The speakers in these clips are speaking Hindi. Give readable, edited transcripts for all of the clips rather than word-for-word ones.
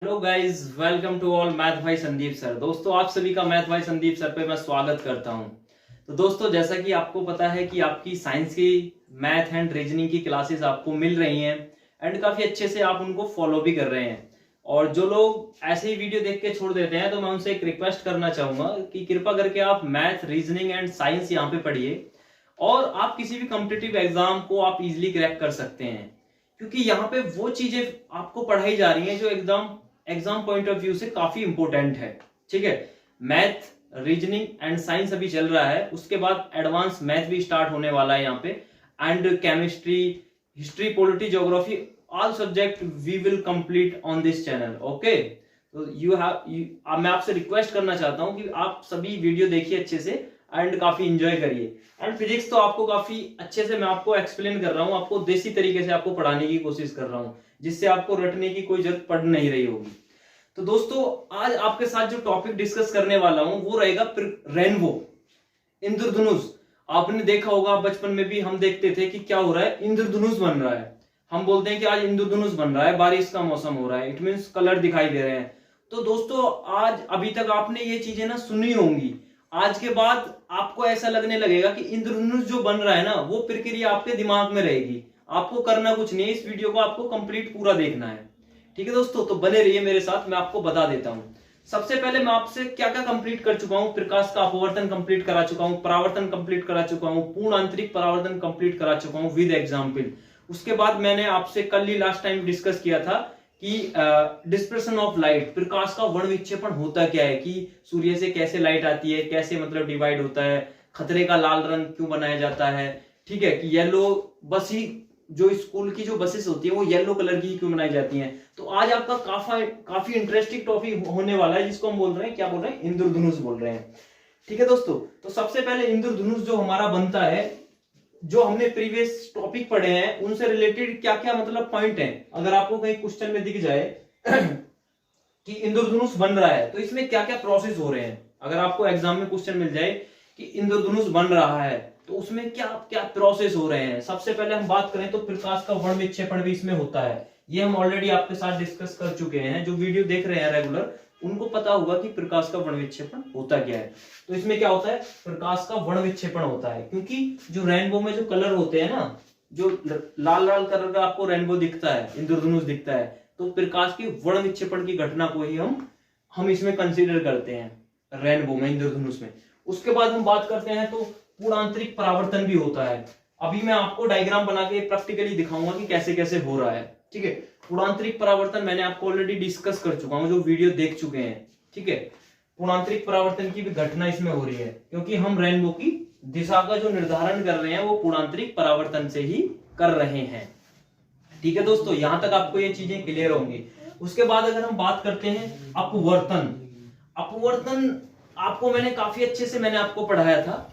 Hello guys, welcome to all math भाई संदीप सर। दोस्तों, आप सभी का मैथ भाई संदीप सर पे मैं स्वागत करता हूं। तो दोस्तों, जैसा कि आपको पता है कि आपकी साइंस की मैथ एंड रीजनिंग की क्लासेस आपको मिल रही हैं एंड काफी अच्छे से आप उनको फॉलो भी कर रहे हैं। और जो लोग ऐसे ही वीडियो देख के छोड़ देते हैं तो मैं उनसे एक रिक्वेस्ट करना चाहूंगा कि कृपा करके आप मैथ, रीजनिंग एंड साइंस यहाँ पे पढ़िए और आप किसी भी कॉम्पिटिटिव एग्जाम को आप इजिली क्रैक कर सकते हैं, क्योंकि यहाँ पे वो चीजें आपको पढ़ाई जा रही हैं जो exam exam point of view से काफी इंपोर्टेंट है। ठीक है, मैथ, रीजनिंग एंड साइंस अभी चल रहा है, उसके बाद एडवांस मैथ भी स्टार्ट होने वाला है यहाँ पे, and chemistry, history, polity, geography, all subject we will complete on this channel. Okay, तो मैं आपसे रिक्वेस्ट करना चाहता हूं कि आप सभी वीडियो देखिए अच्छे से एंड काफी इंजॉय करिए। एंड फिजिक्स तो आपको काफी अच्छे से मैं आपको एक्सप्लेन कर रहा हूँ, आपको देसी तरीके से आपको पढ़ाने की कोशिश कर रहा हूँ, जिससे आपको रटने की कोई जरूरत पड़ नहीं रही होगी। तो दोस्तों, आज आपके साथ जो टॉपिक डिस्कस करने वाला हूं वो रहेगा रेनबो, इंद्रधनुष। आपने देखा होगा, बचपन में भी हम देखते थे कि क्या हो रहा है, इंद्रधनुष बन रहा है। हम बोलते हैं कि आज इंद्रधनुष बन रहा है, बारिश का मौसम हो रहा है, इट मींस कलर दिखाई दे रहे हैं। तो दोस्तों, आज अभी तक आपने ये चीजें ना सुनी होंगी, आज के बाद आपको ऐसा लगने लगेगा कि इंद्रधनुष जो बन रहा है ना, वो प्रक्रिया आपके दिमाग में रहेगी। आपको करना कुछ नहीं, इस वीडियो को आपको कंप्लीट पूरा देखना है। ठीक है दोस्तों, तो बने रहिए मेरे साथ, मैं आपको बता देता हूं। सबसे पहले मैं आपसे क्या क्या कंप्लीट कर चुका हूं। प्रकाश का अपवर्तन कंप्लीट करा चुका हूं, परावर्तन कंप्लीट करा चुका हूं, पूर्ण आंतरिक परावर्तन कंप्लीट करा चुका हूं विद एग्जांपल। उसके बाद मैंने आपसे कल ही लास्ट टाइम डिस्कस किया था कि डिस्पर्सन ऑफ लाइट, प्रकाश का वर्ण विक्षेपण होता क्या है, कि सूर्य से कैसे लाइट आती है, कैसे मतलब डिवाइड होता है, खतरे का लाल रंग क्यों बनाया जाता है, ठीक है, कि येलो बस ही, जो स्कूल की जो बसेस होती है वो येलो कलर की क्यों बनाई जाती हैं। तो आज आपका काफी इंटरेस्टिंग टॉपिक होने वाला है, जिसको हम बोल रहे हैं, क्या बोल रहे हैं, इंद्रधनुष बोल रहे हैं। ठीक है दोस्तों, तो सबसे पहले इंद्रधनुष जो हमारा बनता है, जो हमने प्रीवियस टॉपिक पढ़े हैं उनसे रिलेटेड क्या क्या मतलब पॉइंट है, अगर आपको कहीं क्वेश्चन में दिख जाए कि इंद्रधनुष बन रहा है तो इसमें क्या क्या प्रोसेस हो रहे हैं। अगर आपको एग्जाम में क्वेश्चन मिल जाए कि इंद्रधनुष बन रहा है तो उसमें क्या क्या प्रोसेस हो रहे हैं। सबसे पहले हम बात करें तो प्रकाश का वर्ण विक्षेपण भी इसमें होता है। ये हम ऑलरेडी आपके साथ डिस्कस कर चुके हैं, जो वीडियो देख रहे हैं रेगुलर उनको पता होगा कि प्रकाश का वर्ण विक्षेपण होता क्या है। तो इसमें क्या होता है, प्रकाश का वर्ण विक्षेपण होता है, क्योंकि जो रेनबो में जो कलर होते हैं ना, जो लाल लाल कलर का आपको रेनबो दिखता है, इंद्रधनुष दिखता है, तो प्रकाश की वर्ण विक्षेपण की घटना को ही हम इसमें कंसीडर करते हैं, रेनबो में, इंद्रधनुष में। उसके बाद हम बात करते हैं तो पूर्णांतरिक परावर्तन भी होता है। अभी मैं आपको डायग्राम बना के प्रैक्टिकली दिखाऊंगा कि कैसे कैसे हो रहा है। ठीक है, पूर्णांतरिक परावर्तन मैंने आपको ऑलरेडी डिस्कस कर चुका हूं, जो वीडियो देख चुके हैं। ठीक है, पूर्णांतरिक परावर्तन की भी घटना इसमें हो रही है, क्योंकि हम रेनबो की दिशा का जो निर्धारण कर रहे हैं वो पूर्णांतरिक परावर्तन से ही कर रहे हैं। ठीक है दोस्तों, यहां तक आपको ये चीजें क्लियर होंगी। उसके बाद अगर हम बात करते हैं अपवर्तन, अपवर्तन आपको मैंने काफी अच्छे से मैंने आपको पढ़ाया था,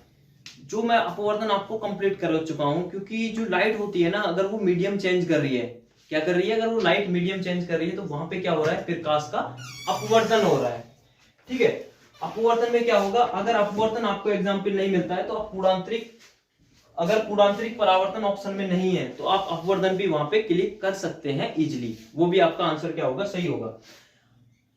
जो मैं अपवर्तन आपको कंप्लीट कर चुका हूं। क्योंकि जो लाइट होती है ना, अगर वो मीडियम चेंज कर रही है, क्या कर रही है, अगर वो लाइट मीडियम चेंज कर रही है तो वहां पे क्या हो रहा है, प्रकाश का अपवर्तन हो रहा है। ठीक है, अपवर्तन में क्या होगा, अगर अपवर्तन आपको एग्जाम्पल नहीं मिलता है तो आप अगर पूर्णांतरिक परावर्तन ऑप्शन में नहीं है तो आप अपवर्तन भी वहां पे क्लिक कर सकते हैं इजिली, वो भी आपका आंसर क्या होगा, सही होगा।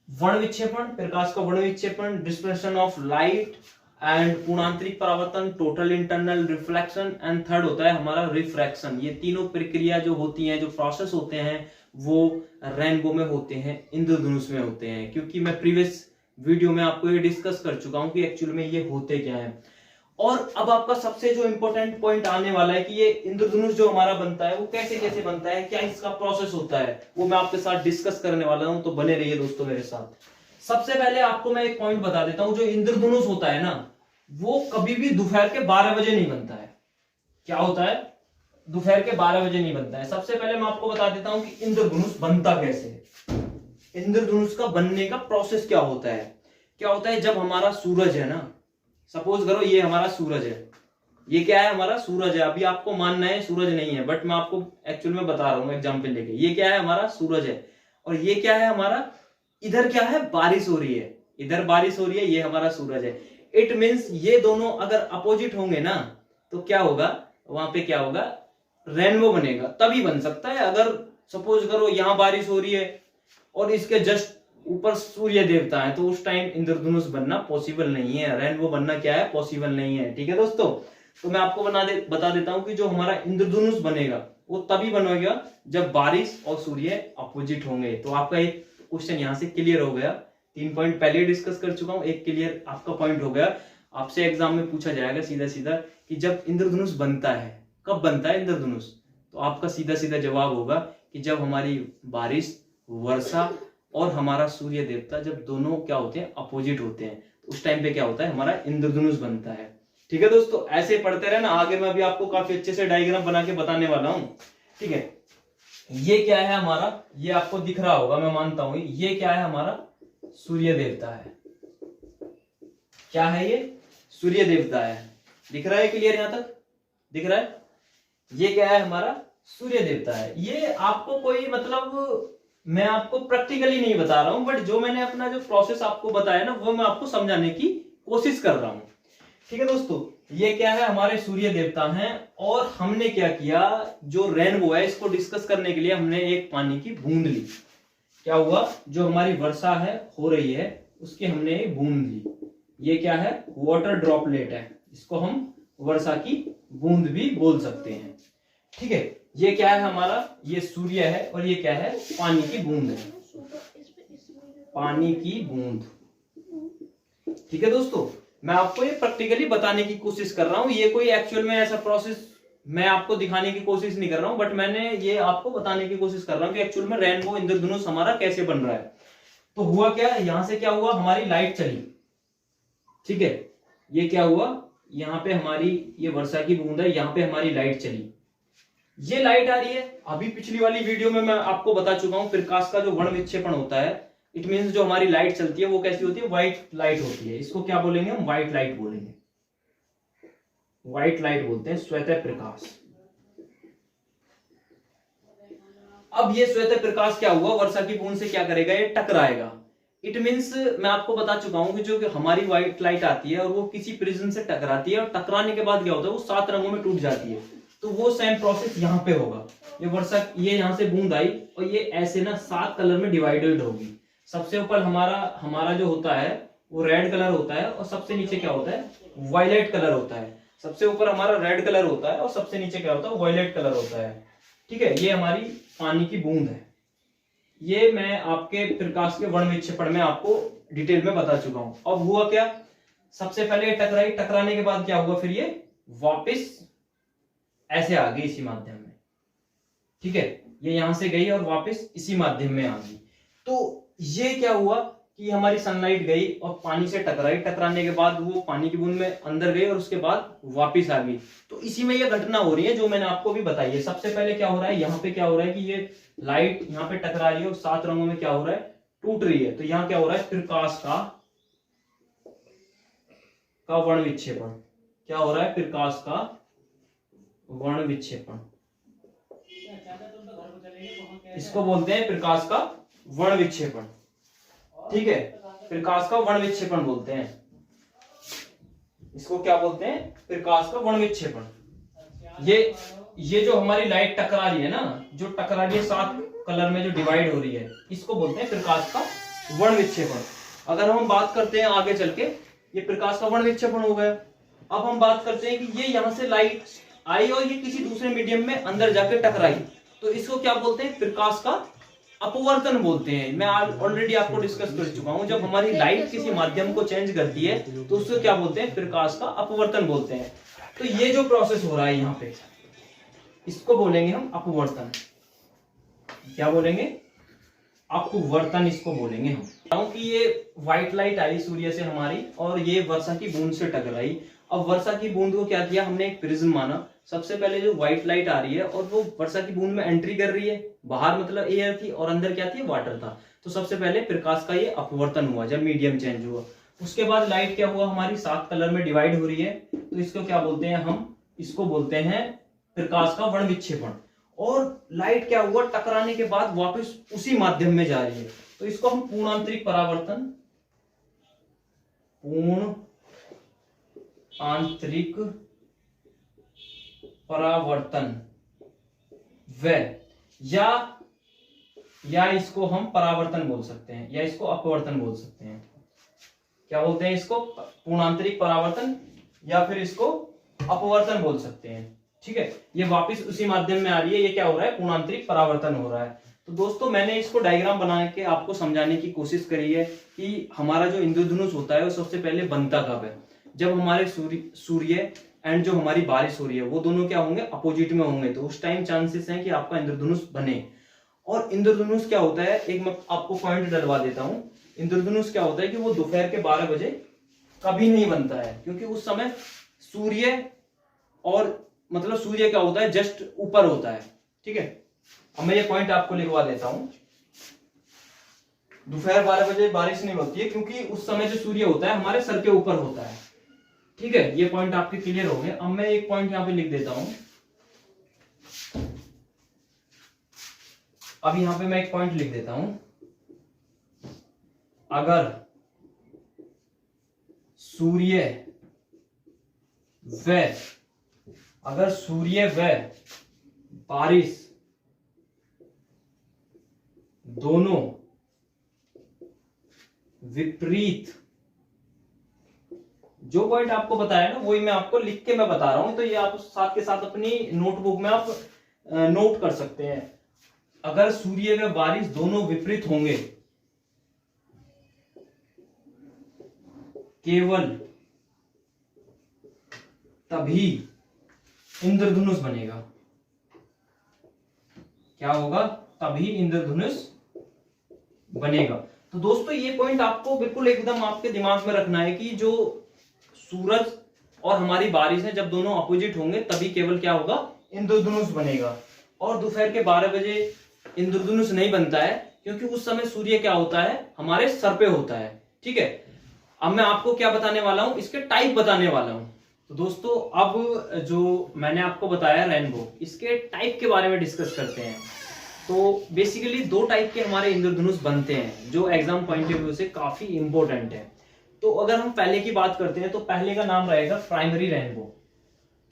वर्ण विक्षेपण, प्रकाश का वर्ण विक्षेपण, डिस्पर्शन ऑफ लाइट एंड पूर्णांतरिक परावर्तन, total internal reflection and third होता है हमारा रिफ्रैक्शन। ये तीनों प्रक्रिया जो होती हैं, जो प्रोसेस होते हैं, वो रेनबो में होते हैं, इंद्रधनुष में होते हैं। क्योंकि मैं प्रीवियस वीडियो में आपको ये डिस्कस कर चुका हूं कि एक्चुअल में ये होते क्या है। और अब आपका सबसे जो इंपॉर्टेंट पॉइंट आने वाला है कि ये इंद्रधनुष जो हमारा बनता है वो कैसे कैसे बनता है, क्या इसका प्रोसेस होता है, वो मैं आपके साथ डिस्कस करने वाला हूं। तो बने रहिए दोस्तों मेरे साथ। सबसे पहले आपको मैं एक पॉइंट बता देता हूं, जो इंद्रधनुष होता है ना, वो कभी भी दोपहर के 12 बजे नहीं बनता है। क्या होता है, दोपहर के 12 बजे नहीं बनता है। सबसे पहले मैं आपको बता देता हूं कि इंद्रधनुष बनता कैसे है, इंद्रधनुष का बनने का प्रोसेस क्या होता है। क्या होता है, जब हमारा सूरज है ना, सपोज करो ये हमारा सूरज है, ये क्या है, हमारा सूरज है। अभी आपको मानना है सूरज नहीं है, बट मैं आपको एक्चुअल में बता रहा हूं एग्जाम्पल लेके। ये क्या है, हमारा सूरज है, और ये क्या है हमारा, इधर क्या है, बारिश हो रही है, इधर बारिश हो रही है, ये हमारा सूरज है। इट मीन्स ये दोनों अगर अपोजिट होंगे ना तो क्या होगा, वहां पे क्या होगा, रेनबो बनेगा। तभी बन सकता है। अगर सपोज करो यहां बारिश हो रही है और इसके जस्ट ऊपर सूर्य देवता है, तो उस टाइम इंद्रधनुष बनना पॉसिबल नहीं है, रेनबो बनना क्या है, पॉसिबल नहीं है। ठीक है दोस्तों, तो मैं आपको बता देता हूं कि जो हमारा इंद्रधनुष बनेगा वो तभी बनेगा जब बारिश और सूर्य अपोजिट होंगे। तो आपका एक क्वेश्चन यहाँ से क्लियर हो गया। 3 पॉइंट पहले डिस्कस कर चुका हूं, एक क्लियर आपका पॉइंट हो गया। आपसे एग्जाम में पूछा जाएगा सीधा सीधा कि जब इंद्रधनुष बनता है, कब बनता है इंद्रधनुष, तो आपका सीधा सीधा जवाब होगा कि जब हमारी बारिश, वर्षा और हमारा सूर्य देवता जब दोनों क्या होते हैं, अपोजिट होते हैं, तो उस टाइम पे क्या होता है, हमारा इंद्रधनुष बनता है। ठीक है दोस्तों, ऐसे पढ़ते रहे ना, आगे मैं अभी आपको काफी अच्छे से डायग्राम बना के बताने वाला हूं। ठीक है, ये क्या है हमारा, ये आपको दिख रहा होगा मैं मानता हूं, ये क्या है हमारा सूर्य देवता है। क्या है ये, सूर्य देवता है। दिख रहा है क्लियर, यहां तक दिख रहा है। ये क्या है हमारा सूर्य देवता है। ये आपको कोई मतलब मैं आपको प्रैक्टिकली नहीं बता रहा हूं, बट जो मैंने अपना जो प्रोसेस आपको बताया ना वो मैं आपको समझाने की कोशिश कर रहा हूं। ठीक है दोस्तों, ये क्या है, हमारे सूर्य देवता हैं। और हमने क्या किया, जो रेनबो है इसको डिस्कस करने के लिए हमने एक पानी की बूंद ली। क्या हुआ, जो हमारी वर्षा है हो रही है उसकी हमने एक बूंद ली। ये क्या है, वाटर ड्रॉपलेट है, इसको हम वर्षा की बूंद भी बोल सकते हैं। ठीक है, ये क्या है हमारा, ये सूर्य है और ये क्या है, पानी की बूंद है, पानी की बूंद। ठीक है दोस्तों, मैं आपको ये प्रैक्टिकली बताने की कोशिश कर रहा हूं। ये कोई एक्चुअल में ऐसा प्रोसेस मैं आपको दिखाने की कोशिश नहीं कर रहा हूं, बट मैंने ये आपको बताने की कोशिश कर रहा हूं कि एक्चुअल में रेनबो इंद्रधनुष हमारा कैसे बन रहा है। तो हुआ क्या, यहां से क्या हुआ, हमारी लाइट चली। ठीक है, ये क्या हुआ, यहाँ पे हमारी ये वर्षा की बूंद है, यहाँ पे हमारी लाइट चली। ये लाइट आ रही है, अभी पिछली वाली वीडियो में मैं आपको बता चुका हूं प्रकाश का जो वर्ण विक्षेपण होता है, इट मींस जो हमारी लाइट चलती है वो कैसी होती है, व्हाइट लाइट होती है। इसको क्या बोलेंगे हम, व्हाइट लाइट बोलेंगे, व्हाइट लाइट बोलते हैं, श्वेत प्रकाश। अब ये श्वेत प्रकाश क्या हुआ, वर्षा की बूंद से क्या करेगा, ये टकराएगा। इट मींस मैं आपको बता चुका हूं कि जो हमारी व्हाइट लाइट आती है और वो किसी प्रिज्म से टकराती है और टकराने के बाद क्या होता है, वो 7 रंगों में टूट जाती है। तो वो सेम प्रोसेस यहाँ पे होगा। ये वर्षा, ये यहाँ से बूंद आई और ये ऐसे ना 7 कलर में डिवाइडेड होगी। सबसे ऊपर हमारा जो होता है वो रेड कलर होता है और सबसे नीचे क्या होता है, वायलेट कलर होता है। सबसे ऊपर हमारा रेड कलर होता है और सबसे नीचे क्या होता है, वायलेट कलर होता है। ठीक है, ये हमारी पानी की बूंद है। ये मैं आपके प्रकाश के वर्ण विक्षेपण में आपको डिटेल में बता चुका हूं। अब हुआ क्या, सबसे पहले टकराई, टकराने के बाद क्या हुआ, फिर ये वापस ऐसे आ गई इसी माध्यम में। ठीक है, ये यहां से गई और वापस इसी माध्यम में आ गई। तो ये क्या हुआ कि हमारी सनलाइट गई और पानी से टकराई, टकराने के बाद वो पानी की बूंद में अंदर गई और उसके बाद वापस आ गई। तो इसी में ये घटना हो रही है जो मैंने आपको भी बताई है। सबसे पहले क्या हो रहा है, यहाँ पे क्या हो रहा है कि ये लाइट यहाँ पे टकरा रही है और 7 रंगों में क्या हो रहा है, टूट रही है। तो यहाँ क्या हो रहा है, प्रकाश का वर्ण विक्षेपण। क्या हो रहा है, प्रकाश का वर्ण विक्षेपण, इसको बोलते हैं प्रकाश का वर्ण विक्षेपण। ठीक है, प्रकाश का वर्ण विक्षेपण बोलते हैं इसको, क्या बोलते हैं, प्रकाश का वर्ण विक्षेपण। ये जो हमारी लाइट टकरा रही है ना, जो टकरा रही है 7 कलर में जो डिवाइड हो रही है, इसको बोलते हैं प्रकाश का वर्ण विक्षेपण। अगर हम बात करते हैं आगे चल के, ये प्रकाश का वर्ण विक्षेपण हो गया। अब हम बात करते हैं कि ये यहां से लाइट आई और ये किसी दूसरे मीडियम में अंदर जाके टकराई, तो इसको क्या बोलते हैं, प्रकाश का अपवर्तन बोलते हैं। मैं ऑलरेडी आपको डिस्कस कर चुका हूं, जब हमारी लाइट किसी माध्यम को चेंज करती है तो उसको क्या बोलते हैं, प्रकाश का अपवर्तन बोलते हैं। तो ये जो प्रोसेस हो रहा है यहाँ पे, इसको बोलेंगे हम अपवर्तन। क्या बोलेंगे, अपवर्तन इसको बोलेंगे हम। कि ये व्हाइट लाइट आई सूर्य से हमारी और ये वर्षा की बूंद से टकराई। अब वर्षा की बूंद को क्या किया हमने, एक प्रिज्म माना। सबसे पहले जो व्हाइट लाइट आ रही है और वो वर्षा की बूंद में एंट्री कर रही है, बाहर मतलब एयर थी और अंदर क्या थी, वाटर था। तो सबसे पहले प्रकाश का ये अपवर्तन हुआ जब मीडियम चेंज हुआ। उसके बाद लाइट क्या हुआ, हमारी 7 कलर में डिवाइड हो रही है, तो इसको क्या बोलते हैं हम, इसको बोलते हैं प्रकाश का वर्ण विक्षेपण। और लाइट क्या हुआ, टकराने के बाद वापस उसी माध्यम में जा रही है, तो इसको हम पूर्णांतरिक परावर्तन, पूर्ण आंतरिक परावर्तन व या या इसको हम परावर्तन बोल सकते हैं, या इसको अपवर्तन बोल सकते हैं। क्या बोलते हैं इसको? पूर्णांतरिक परावर्तन, या फिर इसको अपवर्तन बोल सकते हैं। ठीक है, ये वापस उसी माध्यम में आ रही है, ये क्या हो रहा है? पूर्णांतरिक परावर्तन हो रहा है। तो दोस्तों मैंने इसको डायग्राम बना के आपको समझाने की कोशिश करी है कि हमारा जो इंद्रधनुष होता है वो सबसे पहले बनता कब है? जब हमारे सूर्य एंड जो हमारी बारिश हो रही है वो दोनों क्या होंगे? अपोजिट में होंगे, तो उस टाइम चांसेस हैं कि आपका इंद्रधनुष बने। और इंद्रधनुष क्या होता है, एक मैं आपको पॉइंट डलवा देता हूं। इंद्रधनुष क्या होता है कि वो दोपहर के 12 बजे कभी नहीं बनता है, क्योंकि उस समय सूर्य और मतलब सूर्य क्या होता है? जस्ट ऊपर होता है। ठीक है, अब मैं ये पॉइंट आपको लिखवा देता हूं। दोपहर 12 बजे बारिश नहीं होती है, क्योंकि उस समय जो सूर्य होता है हमारे सर के ऊपर होता है। ठीक है, ये पॉइंट आपके क्लियर हो गए। अब मैं एक पॉइंट यहां पे लिख देता हूं। अब यहां पे मैं एक पॉइंट लिख देता हूं। अगर सूर्य व बारिश दोनों विपरीत, जो पॉइंट आपको बताया ना वही मैं आपको लिख के मैं बता रहा हूं, तो ये आप साथ के साथ अपनी नोटबुक में आप नोट कर सकते हैं। अगर सूर्य व बारिश दोनों विपरीत होंगे, केवल तभी इंद्रधनुष बनेगा। क्या होगा? तभी इंद्रधनुष बनेगा। तो दोस्तों ये पॉइंट आपको बिल्कुल एकदम आपके दिमाग में रखना है कि जो सूरज और हमारी बारिश है जब दोनों अपोजिट होंगे तभी केवल क्या होगा? इंद्रधनुष बनेगा। और दोपहर के 12 बजे इंद्रधनुष नहीं बनता है, क्योंकि उस समय सूर्य क्या होता है? हमारे सर पे होता है। ठीक है, अब मैं आपको क्या बताने वाला हूं? इसके टाइप बताने वाला हूं। तो दोस्तों अब जो मैंने आपको बताया रेनबो, इसके टाइप के बारे में डिस्कस करते हैं। तो बेसिकली 2 टाइप के हमारे इंद्रधनुष बनते हैं, जो एग्जाम पॉइंट ऑफ व्यू से काफी इंपॉर्टेंट है। तो अगर हम पहले की बात करते हैं तो पहले का नाम रहेगा प्राइमरी रेनबो।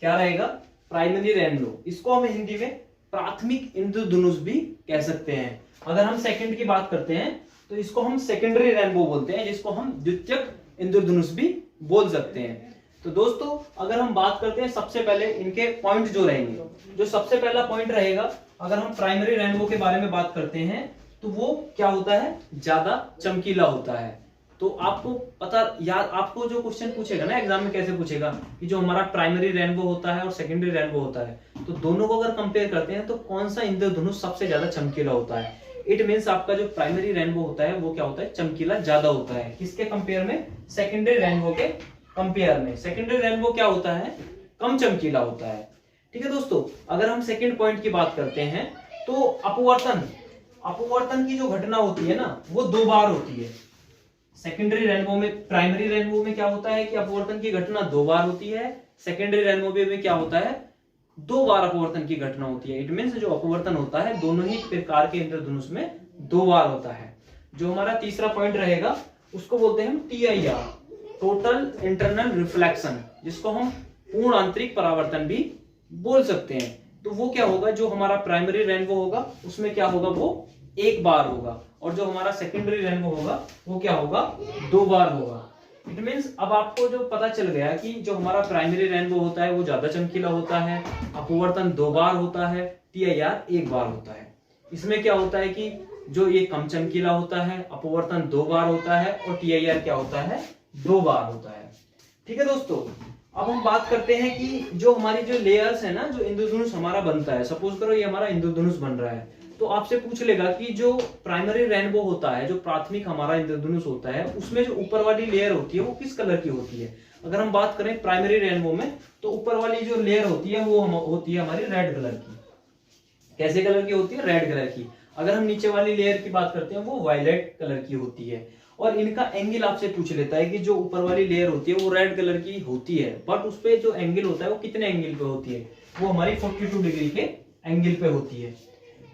क्या रहेगा? Primary rainbow. इसको हम हिंदी में प्राथमिक इंद्रधनुष भी कह सकते हैं। अगर हम सेकंड की बात करते हैं तो इसको हम सेकेंडरी रेनबो बोलते हैं, जिसको हम द्वितीयक इंद्रधनुष भी बोल सकते हैं। तो दोस्तों अगर हम बात करते हैं सबसे पहले इनके पॉइंट जो रहेंगे, जो सबसे पहला पॉइंट रहेगा, अगर हम प्राइमरी रेनबो के बारे में बात करते हैं तो वो क्या होता है? ज्यादा चमकीला होता है। तो आपको पता याद, आपको जो क्वेश्चन पूछेगा ना एग्जाम में कैसे पूछेगा कि जो हमारा प्राइमरी रेनबो होता है और सेकेंडरी रेनबो होता है, तो दोनों को अगर कंपेयर करते हैं तो कौन सा इंद्रधनुष सबसे ज्यादा चमकीला होता है? इट मीन्स आपका जो प्राइमरी रेनबो होता है वो क्या होता है? चमकीला ज्यादा होता है। किसके कंपेयर में? सेकेंडरी रेनबो के कंपेयर में। सेकेंडरी रेनबो क्या होता है? कम चमकीला होता है। ठीक है दोस्तों, अगर हम सेकेंड पॉइंट की बात करते हैं तो अपवर्तन की जो घटना होती है ना वो 2 बार होती है। सेकेंडरी रेनबो में, प्राइमरी रेनबो में क्या होता है कि अपवर्तन की घटना 2 बार होती है। सेकेंडरी रेनबो में क्या होता है? 2 बार अपवर्तन की घटना होती है। इट मीन्स जो अपवर्तन होता है दोनों ही प्रकार के इंद्रधनुष में 2 बार होता है। जो हमारा तीसरा पॉइंट रहेगा उसको बोलते हैं हम TIR, टोटल इंटरनल रिफ्लेक्शन, जिसको हम पूर्ण आंतरिक परावर्तन भी बोल सकते हैं। तो वो क्या होगा? जो हमारा प्राइमरी रेनबो होगा उसमें क्या होगा? वो 1 बार होगा, और जो हमारा सेकेंडरी रेनबो होगा वो क्या होगा? 2 बार होगा। इट मीन्स अब आपको जो पता चल गया कि जो हमारा प्राइमरी रेनबो होता है वो ज्यादा चमकीला होता है, अपवर्तन 2 बार होता है, TIR 1 बार होता है। इसमें क्या होता है कि जो ये कम चमकीला होता है, अपवर्तन 2 बार होता है, और TIR क्या होता है? 2 बार होता है। ठीक है दोस्तों, अब हम बात करते हैं कि जो हमारी जो लेयर्स है ना, जो इंद्रधनुष हमारा बनता है, सपोज करो ये हमारा इंद्रधनुष बन रहा है, तो आपसे पूछ लेगा कि जो प्राइमरी रेनबो होता है, जो प्राथमिक हमारा इंद्रधनुष होता है, उसमें जो ऊपर वाली लेयर होती है वो किस कलर की होती है? अगर हम बात करें प्राइमरी रेनबो में तो ऊपर वाली जो लेयर होती है वो होती है हमारी रेड कलर की। कैसे कलर की होती है? रेड कलर की। अगर हम नीचे वाली लेयर की बात करते हैं वो वायलेट कलर की होती है। और इनका एंगल आपसे पूछ लेता है कि जो ऊपर वाली लेयर होती है वो रेड कलर की होती है, बट उस पे जो एंगल होता है वो कितने एंगल पे होती है? वो हमारी 42 डिग्री के एंगल पे होती है।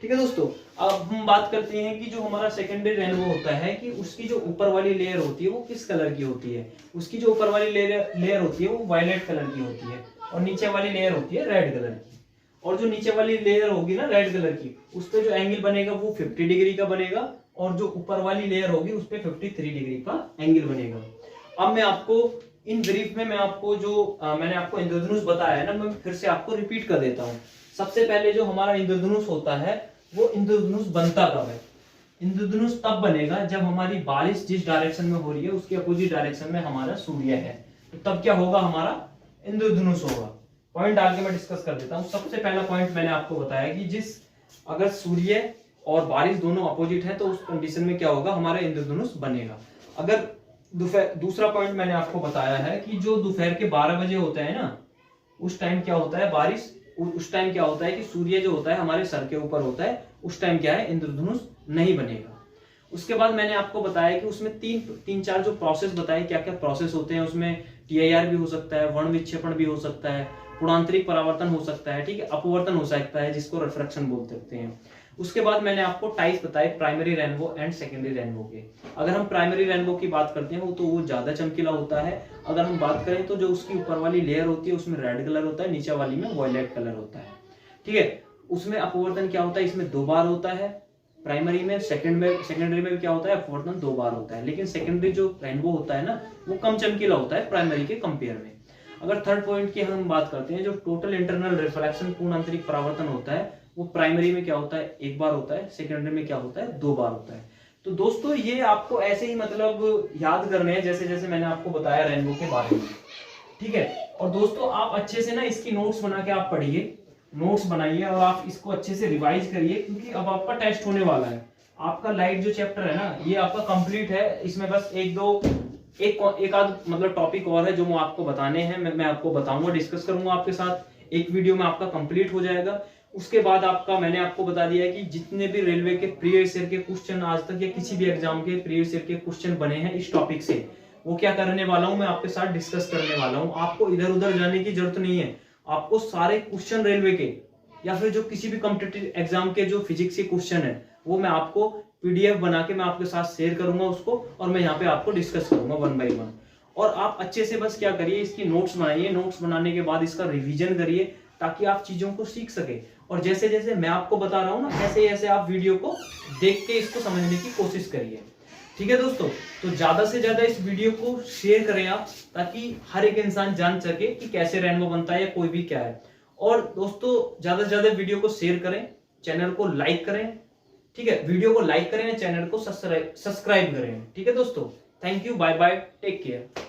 ठीक है दोस्तों, अब हम बात करते हैं कि जो हमारा सेकेंडरी रेनबो होता है कि उसकी जो ऊपर वाली लेयर होती है वो किस कलर की होती है? उसकी जो ऊपर वाली लेयर होती है वो वायलेट कलर की होती है, और नीचे वाली लेयर होती है रेड कलर की। और जो नीचे वाली लेयर होगी ना रेड कलर की, उस पे जो एंगल बनेगा वो 50 डिग्री का बनेगा, और जो ऊपर वाली लेयर होगी उस पे 53 डिग्री का एंगल बनेगा। अब मैं आपको इन ब्रीफ में मैं आपको जो मैंने आपको इंद्रधनुष बताया है ना, मैं फिर से आपको रिपीट कर देता हूँ। सबसे पहले जो हमारा इंद्रधनुष होता है वो इंद्रधनुष बनता कब है? इंद्रधनुष तब बनेगा जब हमारी बारिश जिस डायरेक्शन में हो रही है उसके अपोजिट डायरेक्शन में हमारा सूर्य है, तो तब क्या होगा? हमारा इंद्रधनुष होगा। पॉइंट आगे मैं डिस्कस कर देता हूँ। सबसे पहला पॉइंट मैंने आपको बताया कि अगर सूर्य और बारिश दोनों अपोजिट है तो उस कंडीशन में क्या होगा? हमारा इंद्रधनुष बनेगा। अगर दूसरा पॉइंट मैंने आपको बताया है कि जो दोपहर के 12 बजे होता है ना, उस टाइम क्या होता है? बारिश, उस टाइम क्या होता है कि सूर्य जो होता है हमारे सर के ऊपर होता है, उस टाइम क्या है? इंद्रधनुष नहीं बनेगा। उसके बाद मैंने आपको बताया कि उसमें तीन चार जो प्रोसेस बताए, क्या क्या प्रोसेस होते हैं उसमें। TIR भी हो सकता है, वर्ण विक्षेपण भी हो सकता है, पूर्णांतरिक परावर्तन हो सकता है, ठीक है, अपवर्तन हो सकता है जिसको रिफ्रैक्शन बोल सकते हैं। उसके बाद मैंने आपको टाइप बताए primary rainbow and secondary rainbow के। अगर हम प्राइमरी रेनबो की बात करते हैं वो ज्यादा चमकीला होता है। अगर हम बात करें तो जो उसकी ऊपर वाली लेयर होती है उसमें रेड कलर होता है, नीचे वाली में वॉयलेट कलर होता है, ठीक है। उसमें अपवर्तन क्या होता है? इसमें 2 बार होता है प्राइमरी में। सेकेंडरी में क्या होता है? अपवर्तन 2 बार होता है। लेकिन सेकेंडरी जो रेनबो होता है ना, वो कम चमकीला होता है प्राइमरी के कंपेयर में। अगर थर्ड पॉइंट की हम बात करते हैं, जो टोटल इंटरनल रिफ्लेक्शन पूर्ण आंतरिक परावर्तन होता है, वो प्राइमरी में क्या होता है? 1 बार होता है, सेकेंडरी में क्या होता है? 2 बार होता है। तो दोस्तों ये आपको ऐसे ही मतलब याद करने हैं जैसे जैसे मैंने आपको बताया रेनबो के बारे में, ठीक है। और दोस्तों आप अच्छे से ना इसकी नोट्स बना के आप पढ़िए, नोट्स बनाइए और आप इसको अच्छे से रिवाइज करिए, क्योंकि अब आपका टेस्ट होने वाला है। आपका लाइट जो चैप्टर है ना, ये आपका कंप्लीट है। इसमें बस एक आध मतलब टॉपिक और है जो मैं आपको बताने हैं, मैं आपको बताऊंगा, डिस्कस करूंगा आपके साथ। एक वीडियो में आपका कंप्लीट हो जाएगा। उसके बाद आपका मैंने आपको बता दिया है कि जितने भी रेलवे के प्रीवियस ईयर के क्वेश्चन आज तक या किसी भी एग्जाम के प्रीवियस ईयर के क्वेश्चन बने हैं इस टॉपिक से, वो क्या करने वाला हूं मैं आपके साथ डिस्कस करने वाला हूं। आपको इधर उधर जाने की जरूरत नहीं है। आपको सारे क्वेश्चन रेलवे के या फिर जो किसी भी कॉम्पिटिटिव एग्जाम के जो फिजिक्स के क्वेश्चन है वो मैं आपको PDF बना के मैं आपके साथ शेयर करूंगा उसको, और मैं यहाँ पे आपको डिस्कस करूंगा 1 बाय 1। और आप अच्छे से बस क्या करिए, इसकी नोट्स बनाइए। नोट्स बनाने के बाद इसका रिवीजन करिए ताकि आप चीजों को सीख सके। और जैसे जैसे मैं आपको बता रहा हूँ ना, ऐसे ऐसे आप वीडियो को देख के इसको समझने की कोशिश करिए, ठीक है दोस्तों। तो ज्यादा से ज्यादा इस वीडियो को शेयर करें आप, ताकि हर एक इंसान जान सके कि कैसे रेनबो बनता है या कोई भी क्या है। और दोस्तों ज्यादा से ज्यादा वीडियो को शेयर करें, चैनल को लाइक करें, ठीक है, वीडियो को लाइक करें, चैनल को सब्सक्राइब करें, ठीक है दोस्तों। Thank you, bye bye, take care.